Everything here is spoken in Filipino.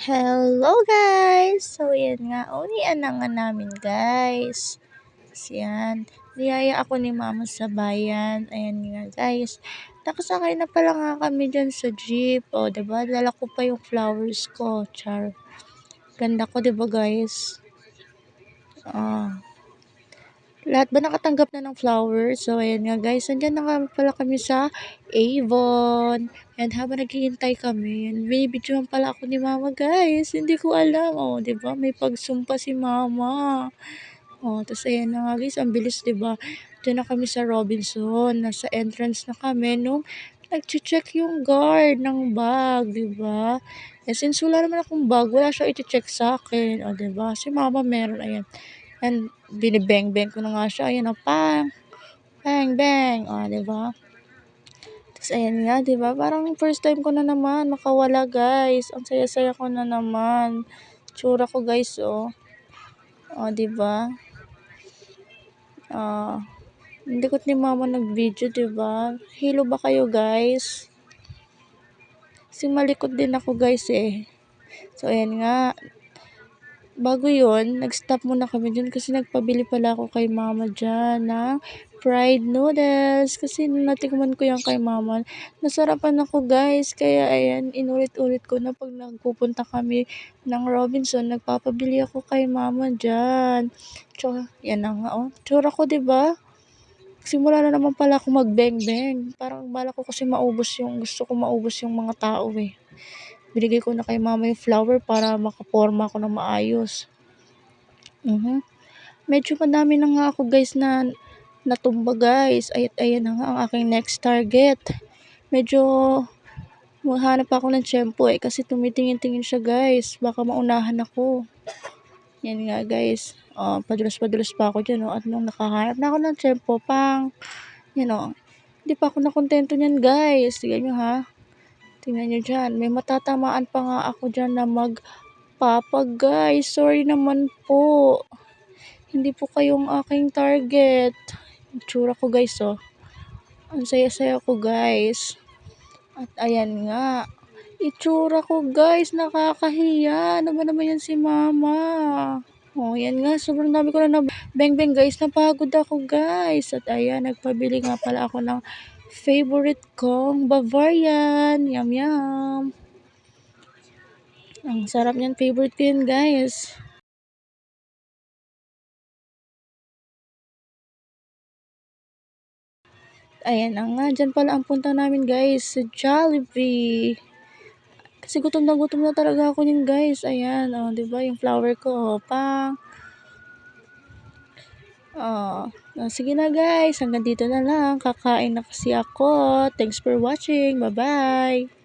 Hello guys! So yan nga, uwian na nga namin guys. So yan, niyaya ako ni mama sa bayan. Ayan nga guys, nakasakay na pala nga kami dyan sa jeep. O diba, dala ko pa yung flowers ko. Char. Ganda ko diba guys? Lahat ba nakatanggap na ng flowers? So, ayan nga guys, andyan na nga pala kami sa Avon. And habang naghihintay kami, binibidyohan pala ako ni mama guys. Hindi ko alam. Oh, di ba? May pagsumpa si mama. Oh, tapos ayan na nga guys, ang bilis, di ba? Diyan na kami sa Robinson. Nasa entrance na kami nung nag-check yung guard ng bag, di ba? Eh, since wala naman akong bag, wala siya i-check sa akin. O, di ba? Si mama meron, ayan. And binibeng-beng ko na nga siya. Ayan o, pang, bang, bang. O, diba? Tapos ayan nga, diba? Parang first time ko na naman makawala, guys. Ang saya-saya ko na naman. Tsura ko, guys, o. O, diba? Hindi ko ni mama nag-video, diba? Hilo ba kayo, guys? Kasi malikot din ako, guys, eh. So, ayan nga. Bago yun, nag-stop muna kami dyan kasi nagpabili pala ako kay mama dyan ng fried noodles. Kasi natikman ko yan kay mama. Nasarapan ako guys. Kaya ayan, inulit-ulit ko na pag nagpupunta kami ng Robinson, nagpapabili ako kay mama dyan. Tsaka, yan na nga oh. Tsura ko diba? Simula na naman pala ako mag-beng-beng. Parang bala ko kasi gusto ko maubos yung mga tao eh. Binigay ko na kay mama yung flower para makaporma ako ng maayos. Medyo madami na nga ako guys na natumba guys. Ayan na nga ang aking next target. Medyo maghanap ako ng tiyempo eh kasi tumitingin-tingin siya guys. Baka maunahan ako. Yan nga guys. Padulas-padulas pa ako dyan at nung nakahanap na ako ng tiyempo hindi pa ako nakontento niyan guys. Tingnan nyo ha. Tingnan nyo dyan. May matatamaan pa nga ako dyan na magpapa guys. Sorry naman po. Hindi po kayong aking target. Itsura ko guys oh. Ang saya-saya ko guys. At ayan nga. Itsura ko guys. Nakakahiya. Ano ba naman yan si mama? Oh, yan nga. Sobrang dami ko na beng-beng guys. Napagod ako guys. At ayan, nagpabili nga pala ako ng favorite kong Bavarian. Yum yum. Ang sarap niyan. Favorite ko yun guys. Ayan na nga. Dyan pala ang punta namin guys. Sa Jollibee. Kasi gutom na talaga ako yun guys. Ayan, oh, 'di ba yung flower ko, oh, pang. Sige na guys, hanggang dito na lang. Kakain na kasi ako. Thanks for watching. Bye-bye.